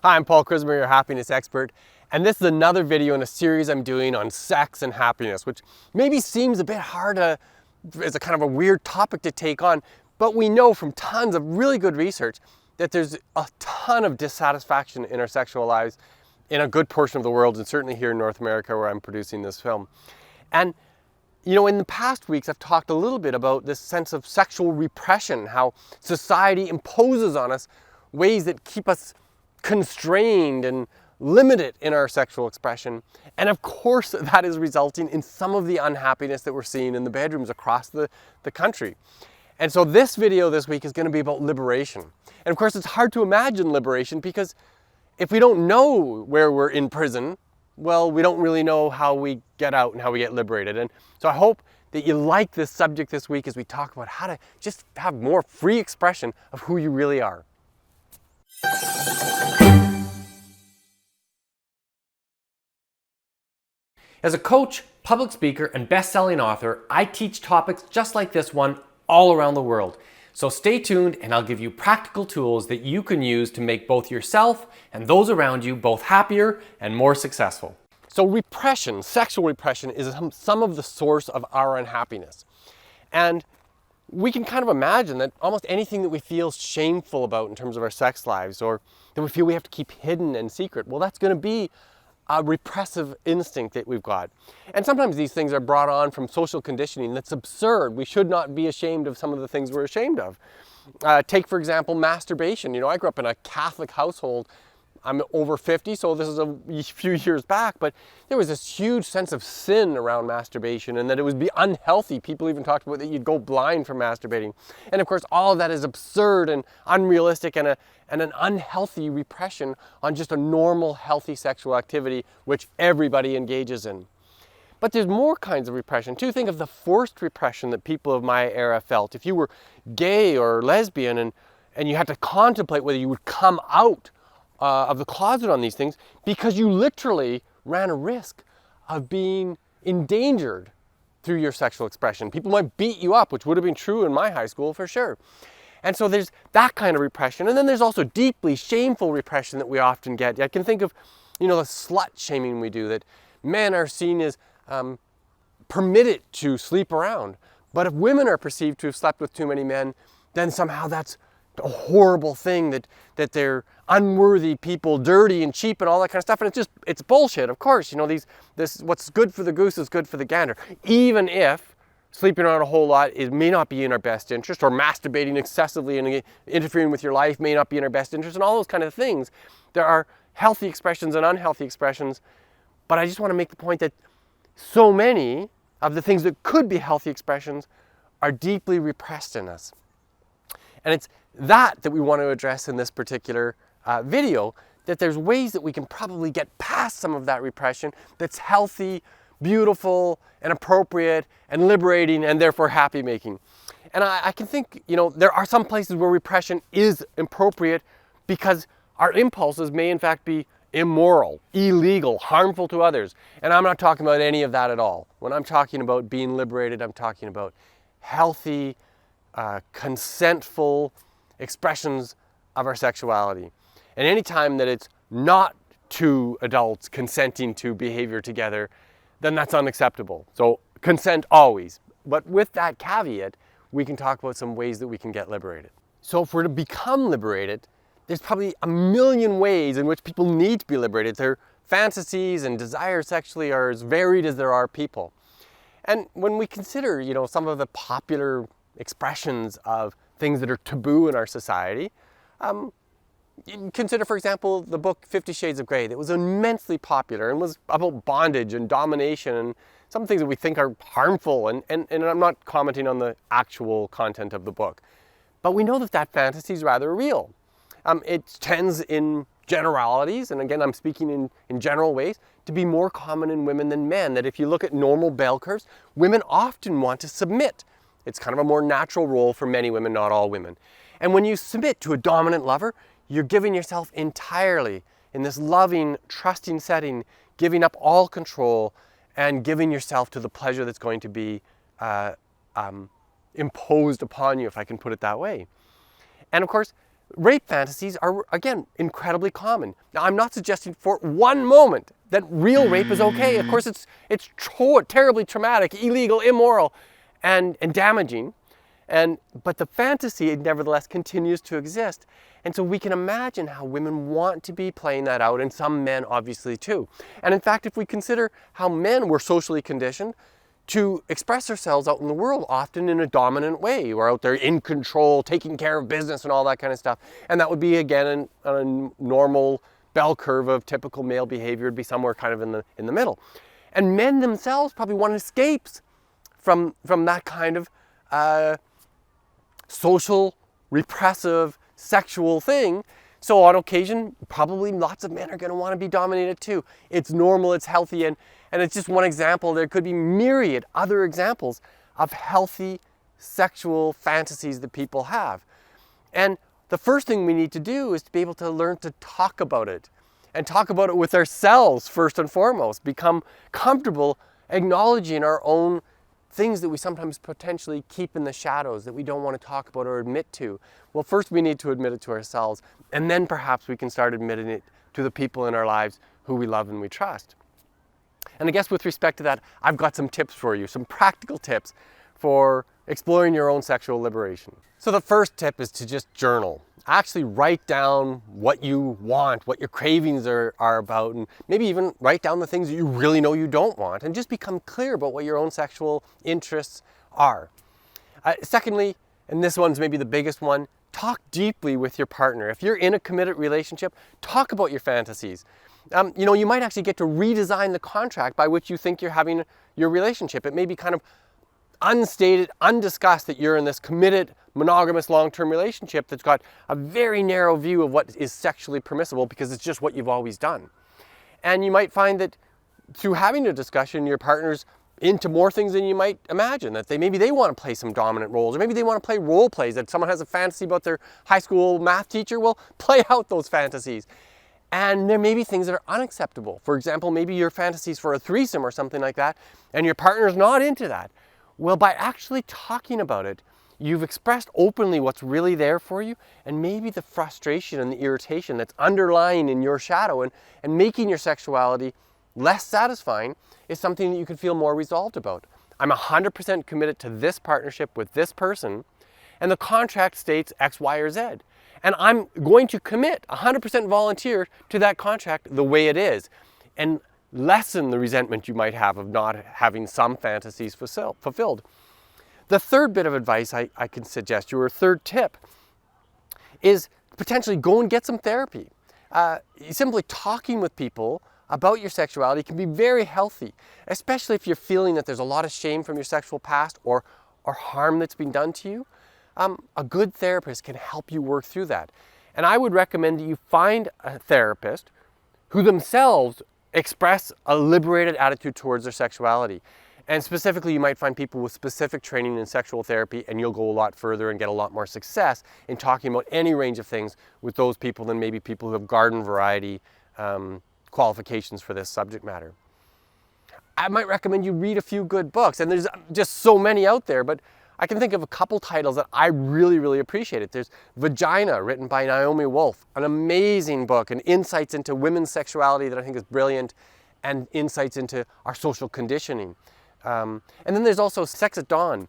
Hi, I'm Paul Christopher, your happiness expert, and this is another video in a series I'm doing on sex and happiness, which maybe seems a bit hard as a kind of a weird topic to take on, but we know from tons of really good research that there's a ton of dissatisfaction in our sexual lives in a good portion of the world, and certainly here in North America where I'm producing this film. And you know, in the past weeks, I've talked a little bit about this sense of sexual repression, how society imposes on us ways that keep us constrained and limited in our sexual expression. And of course, that is resulting in some of the unhappiness that we're seeing in the bedrooms across the country. And so this video this week is going to be about liberation. And of course, it's hard to imagine liberation because if we don't know where we're in prison, well, we don't really know how we get out and how we get liberated. And so I hope that you like this subject this week as we talk about how to just have more free expression of who you really are. As a coach, public speaker, and best-selling author, I teach topics just like this one all around the world. So stay tuned and I'll give you practical tools that you can use to make both yourself and those around you both happier and more successful. So repression, sexual repression, is some of the source of our unhappiness. And we can kind of imagine that almost anything that we feel shameful about in terms of our sex lives, or that we feel we have to keep hidden and secret, well, that's going to be a repressive instinct that we've got. And sometimes these things are brought on from social conditioning that's absurd. We should not be ashamed of some of the things we're ashamed of. Take, for example, masturbation. You know, I grew up in a Catholic household. I'm over 50, so this is a few years back, but there was this huge sense of sin around masturbation and that it would be unhealthy. People even talked about that you'd go blind from masturbating. And of course, all of that is absurd and unrealistic and an unhealthy repression on just a normal, healthy sexual activity, which everybody engages in. But there's more kinds of repression too. Think of the forced repression that people of my era felt. If you were gay or lesbian and you had to contemplate whether you would come out of the closet on these things because you literally ran a risk of being endangered through your sexual expression. People might beat you up, which would have been true in my high school for sure. And so there's that kind of repression. And then there's also deeply shameful repression that we often get. I can think of, you know, the slut shaming we do, that men are seen as permitted to sleep around. But if women are perceived to have slept with too many men, then somehow that's a horrible thing, that they're unworthy people, dirty and cheap and all that kind of stuff. And it's bullshit, of course. You know, this what's good for the goose is good for the gander. Even if sleeping around a whole lot, it may not be in our best interest, or masturbating excessively and interfering with your life may not be in our best interest, and all those kind of things. There are healthy expressions and unhealthy expressions, but I just want to make the point that so many of the things that could be healthy expressions are deeply repressed in us. And it's that we want to address in this particular video, that there's ways that we can probably get past some of that repression that's healthy, beautiful, and appropriate, and liberating, and therefore happy making. And I can think, you know, there are some places where repression is appropriate because our impulses may in fact be immoral, illegal, harmful to others. And I'm not talking about any of that at all. When I'm talking about being liberated, I'm talking about healthy, consentful expressions of our sexuality. And any time that it's not two adults consenting to behavior together, then that's unacceptable. So consent always. But with that caveat, we can talk about some ways that we can get liberated. So if we're to become liberated, there's probably a million ways in which people need to be liberated. Their fantasies and desires sexually are as varied as there are people. And when we consider, you know, some of the popular expressions of things that are taboo in our society, consider, for example, the book 50 Shades of Grey that was immensely popular and was about bondage and domination and some things that we think are harmful, and I'm not commenting on the actual content of the book. But we know that fantasy is rather real. It tends in generalities, and again I'm speaking in general ways, to be more common in women than men. That if you look at normal bell curves, women often want to submit. It's kind of a more natural role for many women, not all women. And when you submit to a dominant lover, you're giving yourself entirely in this loving, trusting setting, giving up all control and giving yourself to the pleasure that's going to be imposed upon you, if I can put it that way. And of course, rape fantasies are, again, incredibly common. Now, I'm not suggesting for one moment that real rape is okay. Of course, it's terribly traumatic, illegal, immoral, and damaging. But the fantasy, nevertheless, continues to exist. And so we can imagine how women want to be playing that out, and some men obviously too. And in fact, if we consider how men were socially conditioned to express ourselves out in the world, often in a dominant way. We're out there in control, taking care of business and all that kind of stuff. And that would be, again, a normal bell curve of typical male behavior would be somewhere kind of in the middle. And men themselves probably want escapes from that kind of social, repressive, sexual thing. So on occasion, probably lots of men are going to want to be dominated too. It's normal, it's healthy, and it's just one example. There could be myriad other examples of healthy sexual fantasies that people have. And the first thing we need to do is to be able to learn to talk about it, and talk about it with ourselves first and foremost. Become comfortable acknowledging our own things that we sometimes potentially keep in the shadows that we don't want to talk about or admit to. Well, first we need to admit it to ourselves, and then perhaps we can start admitting it to the people in our lives who we love and we trust. And I guess with respect to that, I've got some tips for you, some practical tips for exploring your own sexual liberation. So the first tip is to just journal. Actually write down what you want, what your cravings are about, and maybe even write down the things that you really know you don't want, and just become clear about what your own sexual interests are. Secondly, and this one's maybe the biggest one, talk deeply with your partner. If you're in a committed relationship, talk about your fantasies. You might actually get to redesign the contract by which you think you're having your relationship. It may be kind of unstated, undiscussed that you're in this committed, monogamous, long-term relationship that's got a very narrow view of what is sexually permissible because it's just what you've always done. And you might find that through having a discussion, your partner's into more things than you might imagine, that maybe they want to play some dominant roles, or maybe they want to play role plays, that someone has a fantasy about their high school math teacher. Well, play out those fantasies. And there may be things that are unacceptable. For example, maybe your fantasies for a threesome or something like that, and your partner's not into that. Well, by actually talking about it, you've expressed openly what's really there for you, and maybe the frustration and the irritation that's underlying in your shadow and making your sexuality less satisfying is something that you can feel more resolved about. I'm 100% committed to this partnership with this person, and the contract states X, Y, or Z. And I'm going to commit 100% volunteer to that contract the way it is, and lessen the resentment you might have of not having some fantasies fulfilled. The third bit of advice I can suggest you, or third tip, is potentially go and get some therapy. Simply talking with people about your sexuality can be very healthy, especially if you're feeling that there's a lot of shame from your sexual past or harm that's been done to you. A good therapist can help you work through that. And I would recommend that you find a therapist who themselves express a liberated attitude towards their sexuality. And specifically, you might find people with specific training in sexual therapy, and you'll go a lot further and get a lot more success in talking about any range of things with those people than maybe people who have garden variety qualifications for this subject matter. I might recommend you read a few good books, and there's just so many out there, but I can think of a couple titles that I really, really appreciated. There's Vagina, written by Naomi Wolf, an amazing book, and insights into women's sexuality that I think is brilliant, and insights into our social conditioning. And then there's also Sex at Dawn,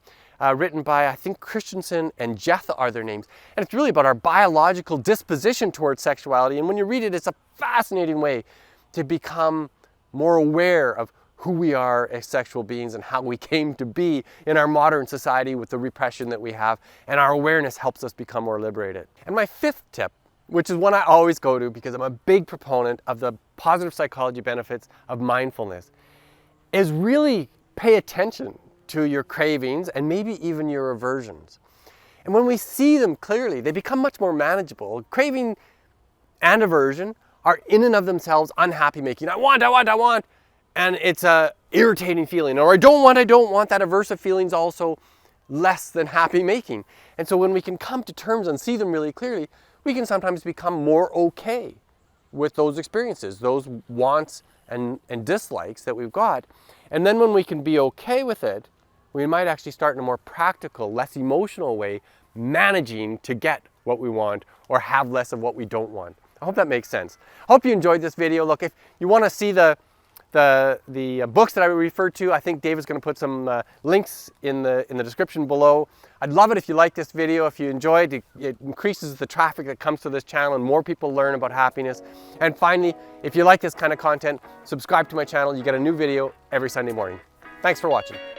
written by, I think, Christensen and Jetha are their names. And it's really about our biological disposition towards sexuality. And when you read it, it's a fascinating way to become more aware of who we are as sexual beings and how we came to be in our modern society with the repression that we have. And our awareness helps us become more liberated. And my fifth tip, which is one I always go to because I'm a big proponent of the positive psychology benefits of mindfulness, is really pay attention to your cravings and maybe even your aversions. And when we see them clearly, they become much more manageable. Craving and aversion are in and of themselves unhappy making. I want, and it's a irritating feeling. Or I don't want, that aversive feeling is also less than happy making. And so when we can come to terms and see them really clearly, we can sometimes become more okay with those experiences, those wants and dislikes that we've got. And then when we can be okay with it, we might actually start in a more practical, less emotional way, managing to get what we want or have less of what we don't want. I hope that makes sense. I hope you enjoyed this video. Look, if you want to see the books that I referred to, I think Dave is going to put some links in the description below. I'd love it if you like this video, if you enjoyed it. It increases the traffic that comes to this channel and more people learn about happiness. And finally, if you like this kind of content, subscribe to my channel. You get a new video every Sunday morning. Thanks for watching.